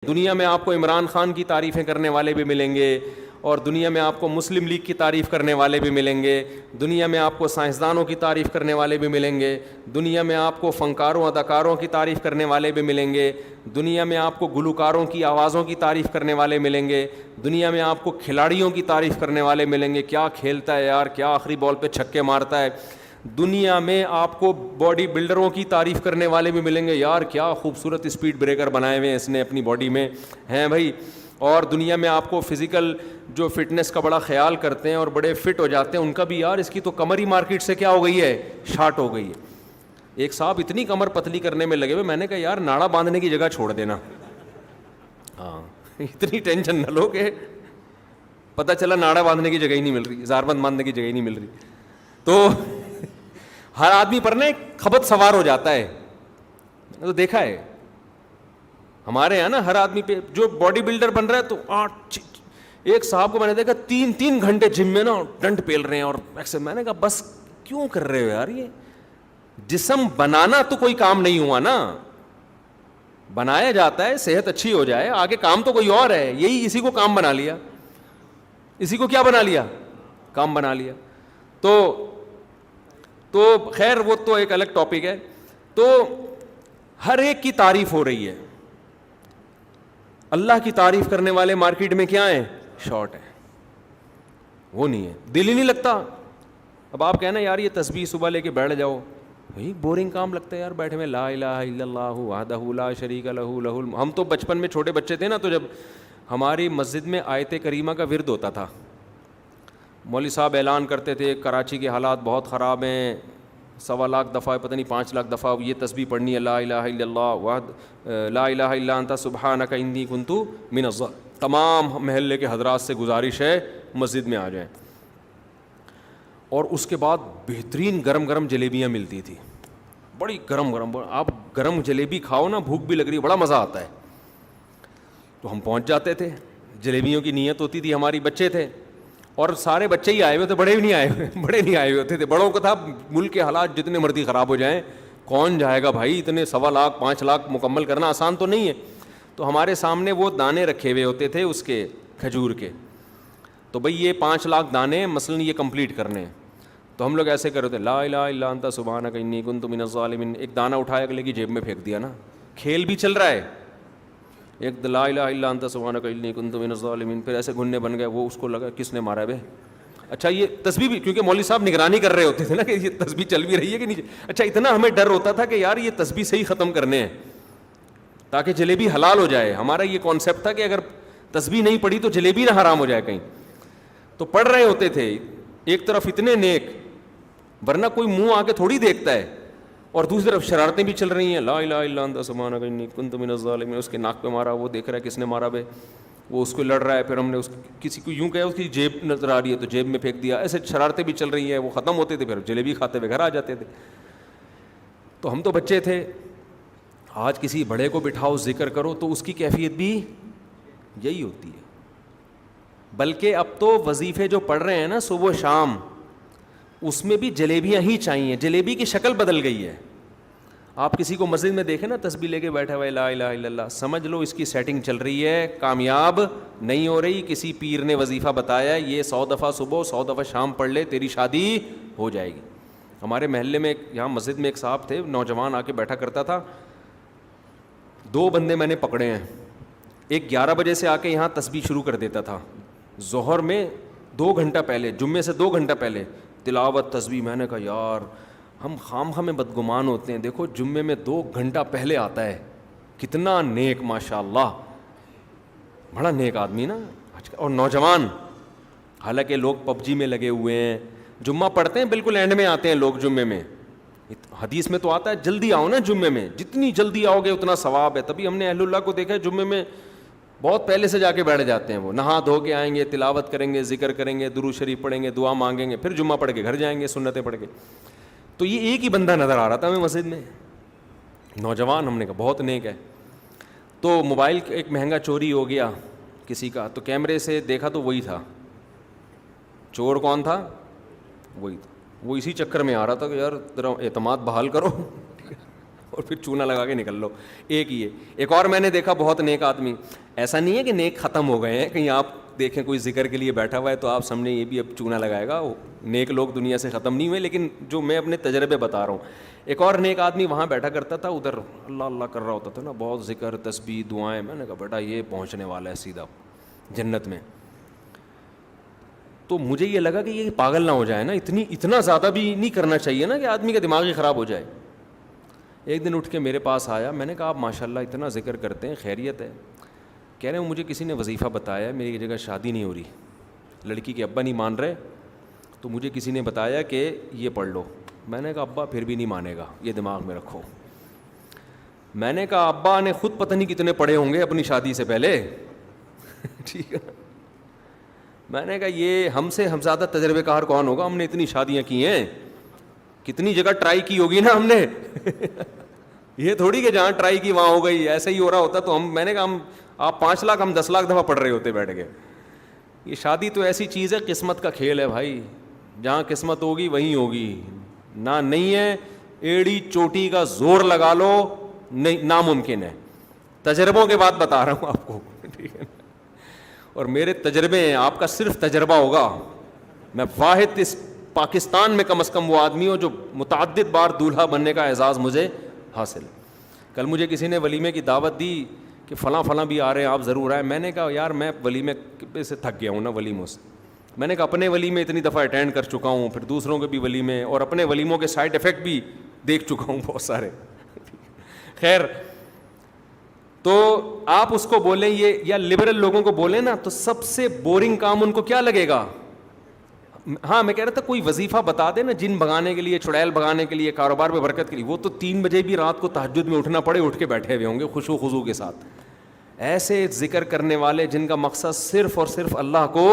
دنیا میں آپ کو عمران خان کی تعریفیں کرنے والے بھی ملیں گے، اور دنیا میں آپ کو مسلم لیگ کی تعریف کرنے والے بھی ملیں گے، دنیا میں آپ کو سائنسدانوں کی تعریف کرنے والے بھی ملیں گے، دنیا میں آپ کو فنکاروں اداکاروں کی تعریف کرنے والے بھی ملیں گے، دنیا میں آپ کو گلوکاروں کی آوازوں کی تعریف کرنے والے ملیں گے، دنیا میں آپ کو کھلاڑیوں کی تعریف کرنے والے ملیں گے، کیا کھیلتا ہے یار، کیا آخری بال پہ چھکے مارتا ہے۔ دنیا میں آپ کو باڈی بلڈروں کی تعریف کرنے والے بھی ملیں گے، یار کیا خوبصورت اسپیڈ بریکر بنائے ہوئے ہیں اس نے اپنی باڈی میں، ہیں بھائی۔ اور دنیا میں آپ کو فزیکل جو فٹنس کا بڑا خیال کرتے ہیں اور بڑے فٹ ہو جاتے ہیں، ان کا بھی یار اس کی تو کمر ہی مارکیٹ سے کیا ہو گئی ہے، شارٹ ہو گئی ہے۔ ایک صاحب اتنی کمر پتلی کرنے میں لگے ہوئے، میں نے کہا یار ناڑا باندھنے کی جگہ چھوڑ دینا، ہاں اتنی ٹینشن نہ لو کہ پتہ چلا ناڑا باندھنے کی جگہ ہی نہیں مل رہی، زاربند باندھنے کی جگہ ہی نہیں مل رہی۔ تو ہر آدمی پر نا ایک خبط سوار ہو جاتا ہے، تو دیکھا ہے ہمارے یہاں نا، ہر آدمی پہ جو باڈی بلڈر بن رہا ہے تو ایک صاحب کو میں نے دیکھا 3 گھنٹے جم میں نا ڈنڈ پیل رہے ہیں اور ایسے، میں نے کہا بس کیوں کر رہے ہو یار، یہ جسم بنانا تو کوئی کام نہیں ہوا نا، بنایا جاتا ہے صحت اچھی ہو جائے، آگے کام تو کوئی اور ہے، یہی اسی کو کام بنا لیا، اسی کو کیا بنا لیا، کام بنا لیا۔ تو خیر وہ تو ایک الگ ٹاپک ہے۔ تو ہر ایک کی تعریف ہو رہی ہے، اللہ کی تعریف کرنے والے مارکیٹ میں کیا ہیں، شارٹ ہیں، وہ نہیں ہے، دل ہی نہیں لگتا۔ اب آپ کہنا یار یہ تسبیح صبح لے کے بیٹھ جاؤ، بھائی بورنگ کام لگتا ہے یار بیٹھے میں، لا الہ الا اللہ وحدہ لا شریک لہ ہم تو بچپن میں چھوٹے بچے تھے نا، تو جب ہماری مسجد میں آیت کریمہ کا ورد ہوتا تھا، مولوی صاحب اعلان کرتے تھے کراچی کے حالات بہت خراب ہیں، 1.25 لاکھ دفعہ پتہ نہیں 5 لاکھ دفعہ یہ تسبیح پڑھنی ہے، لا الہ الا اللہ لا الہ الا انت سبحانک انی کنت من الظالمین۔ تمام محلے کے حضرات سے گزارش ہے مسجد میں آ جائیں، اور اس کے بعد بہترین گرم گرم جلیبیاں ملتی تھی، بڑی گرم گرم، آپ گرم جلیبی کھاؤ نا، بھوک بھی لگ رہی ہے، بڑا مزہ آتا ہے۔ تو ہم پہنچ جاتے تھے، جلیبیوں کی نیت ہوتی تھی، ہماری بچے تھے اور سارے بچے ہی آئے ہوئے تھے، بڑے بھی نہیں آئے ہوئے، بڑے نہیں آئے ہوئے ہوتے تھے، بڑوں کو تھا ملک کے حالات جتنے مرضی خراب ہو جائیں کون جائے گا بھائی، اتنے 1.25 لاکھ 5 لاکھ مکمل کرنا آسان تو نہیں ہے۔ تو ہمارے سامنے وہ دانے رکھے ہوئے ہوتے تھے اس کے کھجور کے، تو بھئی یہ 5 لاکھ دانے مثلاً یہ کمپلیٹ کرنے ہیں، تو ہم لوگ ایسے کر رہے تھے، لا الہ الا انت سبحانک انی کنت من الظالمین، ایک دانہ اٹھایا اگلے کی جیب میں پھینک دیا نا، کھیل بھی چل رہا ہے، ایک لا الہ الا انت سبحانک انی کنت من الظالمین، پھر ایسے گھننے بن گئے، وہ اس کو لگا کس نے مارا ہے بے، اچھا یہ تسبیح بھی، کیونکہ مولوی صاحب نگرانی کر رہے ہوتے تھے نا کہ یہ تسبیح چل بھی رہی ہے کہ نہیں، اچھا اتنا ہمیں ڈر ہوتا تھا کہ یار یہ تسبیح صحیح ختم کرنے ہیں تاکہ جلیبی حلال ہو جائے، ہمارا یہ کانسیپٹ تھا کہ اگر تسبیح نہیں پڑھی تو جلیبی نہ حرام ہو جائے کہیں، تو پڑھ رہے ہوتے تھے، ایک طرف اتنے نیک، ورنہ کوئی منہ آ کے تھوڑی دیکھتا ہے، اور دوسری طرف شرارتیں بھی چل رہی ہیں، لا الہ الا انت سبحانک انی کنت من الظالمین، اس کے ناک پہ مارا، وہ دیکھ رہا ہے کس نے مارا بے، وہ اس کو لڑ رہا ہے، پھر ہم نے کسی کو یوں کہا اس کی جیب نظر آ رہی ہے تو جیب میں پھینک دیا، ایسے شرارتیں بھی چل رہی ہیں، وہ ختم ہوتے تھے، پھر جلیبی کھاتے ہوئے گھر آ جاتے تھے۔ تو ہم تو بچے تھے، آج کسی بڑے کو بٹھاؤ ذکر کرو تو اس کی کیفیت بھی یہی ہوتی ہے، بلکہ اب تو وظیفے جو پڑھ رہے ہیں نا صبح و شام، اس میں بھی جلیبیاں ہی چاہیے، جلیبی کی شکل بدل گئی ہے۔ آپ کسی کو مسجد میں دیکھیں نا تسبیح لے کے بیٹھا ہوا ہے لا الہ الا اللہ، سمجھ لو اس کی سیٹنگ چل رہی ہے، کامیاب نہیں ہو رہی، کسی پیر نے وظیفہ بتایا یہ 100 دفعہ صبح 100 دفعہ شام پڑھ لے تیری شادی ہو جائے گی۔ ہمارے محلے میں یہاں مسجد میں ایک صاحب تھے، نوجوان آ کے بیٹھا کرتا تھا، 2 بندے میں نے پکڑے ہیں، ایک 11 بجے سے آ کے یہاں تسبیح شروع کر دیتا تھا، ظہر میں 2 گھنٹہ پہلے، جمعے سے 2 گھنٹہ پہلے تلاوت تسبیح، میں نے کہا یار ہم خام میں بدگمان ہوتے ہیں، دیکھو جمعے میں 2 گھنٹہ پہلے آتا ہے، کتنا نیک، ماشاء اللہ بڑا نیک آدمی نا، اور نوجوان، حالانکہ لوگ پب جی میں لگے ہوئے ہیں، جمعہ پڑھتے ہیں بالکل اینڈ میں آتے ہیں لوگ جمعے میں، حدیث میں تو آتا ہے جلدی آؤ نا جمعے میں، جتنی جلدی آؤ گے اتنا ثواب ہے، تبھی ہم نے اہل اللہ کو دیکھا ہے جمعے میں بہت پہلے سے جا کے بیٹھ جاتے ہیں، وہ نہا دھو کے آئیں گے، تلاوت کریں گے، ذکر کریں گے، درود شریف پڑھیں گے، دعا مانگیں گے، پھر جمعہ پڑھ کے گھر جائیں گے سنتیں پڑھ کے۔ تو یہ ایک ہی بندہ نظر آ رہا تھا ہمیں مسجد میں، نوجوان، ہم نے کہا بہت نیک ہے۔ تو موبائل ایک مہنگا چوری ہو گیا کسی کا، تو کیمرے سے دیکھا تو وہی تھا، چور کون تھا، وہی تھا، وہ اسی چکر میں آ رہا تھا کہ یار ذرا اعتماد بحال کرو، اور پھر چونا لگا کے نکل لو. ایک یہ. ایک اور میں نے دیکھا بہت نیک آدمی, ایسا نہیں ہے کہ نیک ختم ہو گئے ہیں, کہیں آپ دیکھیں کوئی ذکر کے لیے بیٹھا ہوا ہے تو آپ سامنے یہ بھی اب چونا لگائے گا. نیک لوگ دنیا سے ختم نہیں ہوئے, لیکن جو میں اپنے تجربے بتا رہا ہوں. ایک اور نیک آدمی وہاں بیٹھا کرتا تھا, ادھر اللہ اللہ کر رہا ہوتا تھا نا, بہت ذکر تسبیح دعائیں. میں نے کہا بیٹا یہ پہنچنے والا ہے سیدھا جنت میں. تو مجھے یہ لگا کہ یہ پاگل نہ ہو جائے نا, اتنا زیادہ بھی نہیں کرنا چاہیے نا کہ آدمی کا دماغ ہی خراب ہو جائے. ایک دن اٹھ کے میرے پاس آیا, میں نے کہا آپ ماشاء اللہ اتنا ذکر کرتے ہیں, خیریت ہے؟ کہہ رہے ہیں مجھے کسی نے وظیفہ بتایا, میری جگہ شادی نہیں ہو رہی, لڑکی کے ابا نہیں مان رہے, تو مجھے کسی نے بتایا کہ یہ پڑھ لو. میں نے کہا ابا پھر بھی نہیں مانے گا, یہ دماغ میں رکھو. میں نے کہا ابا نے خود پتہ نہیں کتنے پڑھے ہوں گے اپنی شادی سے پہلے. ٹھیک ہے, میں نے کہا یہ ہم سے ہم زیادہ تجربے کار کون ہوگا, ہم نے اتنی شادیاں کی ہیں, کتنی جگہ ٹرائی کی ہوگی نا ہم نے. یہ تھوڑی کہ جہاں ٹرائی کی وہاں ہو گئی, ایسا ہی ہو رہا ہوتا تو میں نے کہا آپ 5 لاکھ ہم 10 لاکھ دفعہ پڑھ رہے ہوتے بیٹھ کے. یہ شادی تو ایسی چیز ہے, قسمت کا کھیل ہے بھائی, جہاں قسمت ہوگی وہیں ہوگی. نہیں ہے ایڑی چوٹی کا زور لگا لو, نہیں ناممکن ہے. تجربوں کے بعد بتا رہا ہوں آپ کو, ٹھیک ہے, اور میرے تجربے ہیں, آپ کا صرف تجربہ ہوگا. میں واحد اس پاکستان میں کم از کم وہ آدمی ہوں جو متعدد بار دولہا بننے کا اعزاز مجھے حاصل. کل مجھے کسی نے ولیمے کی دعوت دی کہ فلاں فلاں بھی آ رہے ہیں, آپ ضرور آئیں. میں نے کہا یار میں ولیمے سے تھک گیا ہوں نا, ولیموں سے. میں نے کہا اپنے ولیمے اتنی دفعہ اٹینڈ کر چکا ہوں, پھر دوسروں کے بھی ولیمے, اور اپنے ولیموں کے سائڈ افیکٹ بھی دیکھ چکا ہوں بہت سارے. خیر, تو آپ اس کو بولیں یہ, یا لبرل لوگوں کو بولیں نا, تو سب سے بورنگ کام ان کو کیا لگے گا؟ ہاں میں کہہ رہا تھا کوئی وظیفہ بتا دے نا, جن بھگانے کے لیے, چڑیل بھگانے کے لیے, کاروبار میں برکت کے لیے, وہ تو 3 بجے بھی رات کو تہجد میں اٹھنا پڑے اٹھ کے بیٹھے ہوئے ہوں گے خشوع و خضوع کے ساتھ. ایسے ذکر کرنے والے جن کا مقصد صرف اور صرف اللہ کو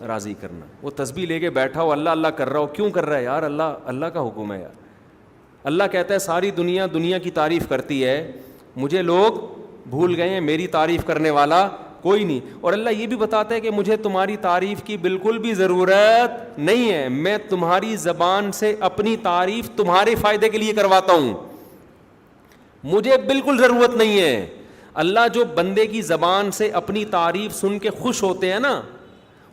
راضی کرنا. وہ تسبیح لے کے بیٹھا ہو, اللہ اللہ کر رہا ہو, کیوں کر رہا ہے یار؟ اللہ کا حکم ہے یار. اللہ کہتا ہے ساری دنیا کی تعریف کرتی ہے, مجھے لوگ بھول گئے ہیں, میری تعریف کرنے والا کوئی نہیں. اور اللہ یہ بھی بتاتا ہے کہ مجھے تمہاری تعریف کی بالکل بھی ضرورت نہیں ہے, میں تمہاری زبان سے اپنی تعریف تمہارے فائدے کے لیے کرواتا ہوں, مجھے بالکل ضرورت نہیں ہے. اللہ جو بندے کی زبان سے اپنی تعریف سن کے خوش ہوتے ہیں نا,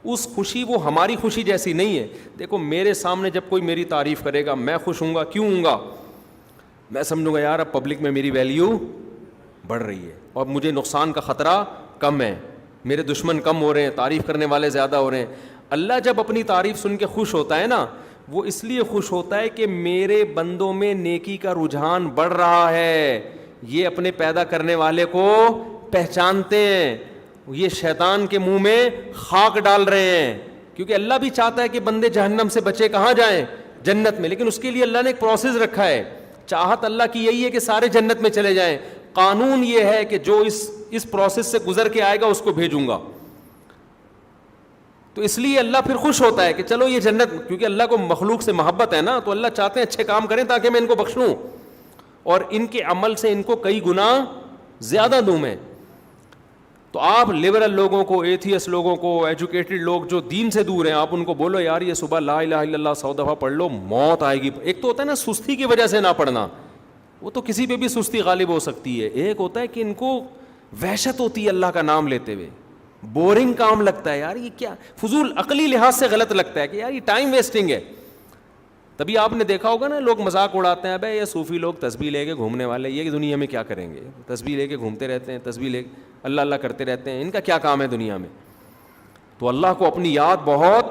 اس خوشی وہ ہماری خوشی جیسی نہیں ہے. دیکھو میرے سامنے جب کوئی میری تعریف کرے گا, میں خوش ہوں گا. کیوں ہوں گا؟ میں سمجھوں گا یار اب پبلک میں میری ویلیو بڑھ رہی ہے اور مجھے نقصان کا خطرہ کم ہے, میرے دشمن کم ہو رہے ہیں, تعریف کرنے والے زیادہ ہو رہے ہیں. اللہ جب اپنی تعریف سن کے خوش ہوتا ہے نا, وہ اس لیے خوش ہوتا ہے کہ میرے بندوں میں نیکی کا رجحان بڑھ رہا ہے, یہ اپنے پیدا کرنے والے کو پہچانتے ہیں, یہ شیطان کے منہ میں خاک ڈال رہے ہیں. کیونکہ اللہ بھی چاہتا ہے کہ بندے جہنم سے بچے کہاں جائیں؟ جنت میں. لیکن اس کے لیے اللہ نے ایک پروسیس رکھا ہے. چاہت اللہ کی یہی ہے کہ سارے جنت میں چلے جائیں, قانون یہ ہے کہ جو اس پروسیس سے گزر کے آئے گا اس کو بھیجوں گا. تو اس لیے اللہ پھر خوش ہوتا ہے کہ چلو یہ جنت, کیونکہ اللہ کو مخلوق سے محبت ہے نا, تو اللہ چاہتے ہیں اچھے کام کریں تاکہ میں ان کو بخشوں اور ان کے عمل سے ان کو کئی گنا زیادہ دوں میں. تو آپ لبرل لوگوں کو, ایتھیس لوگوں کو, ایجوکیٹڈ لوگ جو دین سے دور ہیں, آپ ان کو بولو یار یہ صبح لا الہ الا اللہ 100 دفعہ پڑھ لو, موت آئے گی. ایک تو ہوتا ہے نا سستی کی وجہ سے نہ پڑھنا, وہ تو کسی پہ بھی سستی غالب ہو سکتی ہے. ایک ہوتا ہے کہ ان کو وحشت ہوتی ہے اللہ کا نام لیتے ہوئے, بورنگ کام لگتا ہے یار, یہ کیا فضول, عقلی لحاظ سے غلط لگتا ہے کہ یار یہ ٹائم ویسٹنگ ہے. تبھی آپ نے دیکھا ہوگا نا لوگ مذاق اڑاتے ہیں, ابے یہ صوفی لوگ تسبیح لے کے گھومنے والے, یہ دنیا میں کیا کریں گے؟ تسبیح لے کے گھومتے رہتے ہیں, تسبیح لے اللہ اللہ کرتے رہتے ہیں, ان کا کیا کام ہے دنیا میں؟ تو اللہ کو اپنی یاد بہت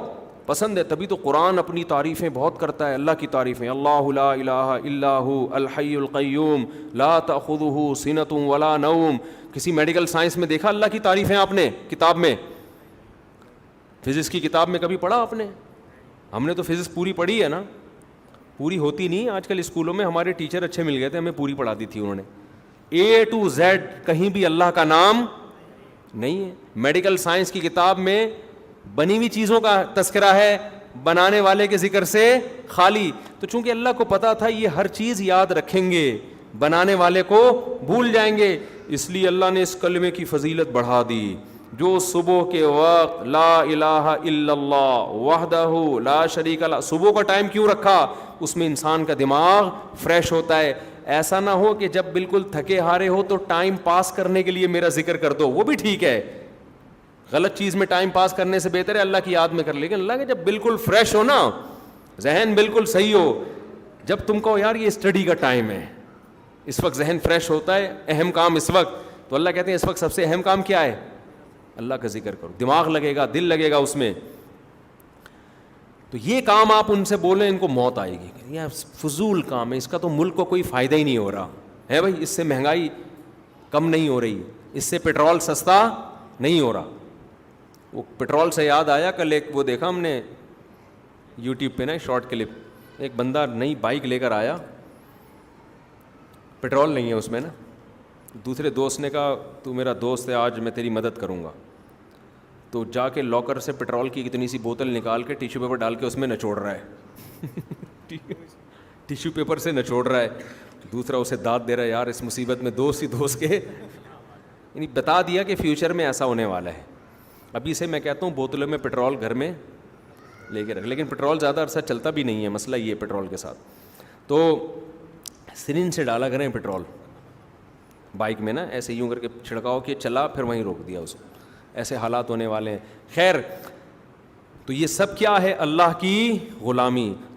پسند ہے, تبھی تو قرآن اپنی تعریفیں بہت کرتا ہے. اللہ کی تعریفیں, اللہ لا الہ الا ہو الحی القیوم لا تأخذہ سنۃ ولا نوم. کسی میڈیکل سائنس میں دیکھا اللہ کی تعریفیں آپ نے کتاب میں؟ فزکس کی کتاب میں کبھی پڑھا آپ نے؟ ہم نے تو فزکس پوری پڑھی ہے نا, پوری ہوتی نہیں. آج کل اسکولوں میں ہمارے ٹیچر اچھے مل گئے تھے, ہمیں پوری پڑھا دی تھی انہوں نے. A to Z کہیں بھی اللہ کا نام نہیں ہے. میڈیکل سائنس کی کتاب میں بنی ہوئی چیزوں کا تذکرہ ہے, بنانے والے کے ذکر سے خالی. تو چونکہ اللہ کو پتا تھا یہ ہر چیز یاد رکھیں گے, بنانے والے کو بھول جائیں گے, اس لیے اللہ نے اس کلمے کی فضیلت بڑھا دی. جو صبح کے وقت لا الہ الا اللہ وحدہ لا شریک لہ, صبح کا ٹائم کیوں رکھا؟ اس میں انسان کا دماغ فریش ہوتا ہے. ایسا نہ ہو کہ جب بالکل تھکے ہارے ہو تو ٹائم پاس کرنے کے لیے میرا ذکر کر دو, وہ بھی ٹھیک ہے, غلط چیز میں ٹائم پاس کرنے سے بہتر ہے اللہ کی یاد میں کر, لیکن اللہ کے جب بالکل فریش ہو نا, ذہن بالکل صحیح ہو, جب تم کو یار یہ اسٹڈی کا ٹائم ہے, اس وقت ذہن فریش ہوتا ہے, اہم کام اس وقت, تو اللہ کہتے ہیں اس وقت سب سے اہم کام کیا ہے, اللہ کا ذکر کرو, دماغ لگے گا, دل لگے گا اس میں. تو یہ کام آپ ان سے بولیں, ان کو موت آئے گی, یہ فضول کام ہے, اس کا تو ملک کو کوئی فائدہ ہی نہیں ہو رہا ہے بھائی, اس سے مہنگائی کم نہیں ہو رہی, اس سے پیٹرول سستا نہیں ہو رہا. وہ پیٹرول سے یاد آیا, کل ایک وہ دیکھا ہم نے یوٹیوب پہ نا شارٹ کلپ, ایک بندہ نئی بائک لے کر آیا, پیٹرول نہیں ہے اس میں نا, دوسرے دوست نے کہا تو میرا دوست ہے آج میں تیری مدد کروں گا, تو جا کے لاکر سے پیٹرول کی اتنی سی بوتل نکال کے ٹیشو پیپر ڈال کے اس میں نچوڑ رہا ہے ٹیشو پیپر سے نچوڑ رہا ہے, دوسرا اسے داد دے رہا ہے, یار اس مصیبت میں دوست ہی دوست کے, یعنی بتا دیا کہ فیوچر میں ایسا ہونے والا ہے. ابھی سے میں کہتا ہوں بوتلوں میں پیٹرول گھر میں لے کے رکھ, لیکن پیٹرول زیادہ عرصہ چلتا بھی نہیں ہے, مسئلہ یہ ہے پیٹرول کے ساتھ. تو سرنج سے ڈالا کریں پیٹرول بائک میں نا, ایسے یوں کر کے چھڑکاؤ کہ چلا, پھر وہیں روک دیا اس کو, ایسے حالات ہونے والے ہیں. خیر, تو یہ سب کیا ہے, اللہ کی غلامی.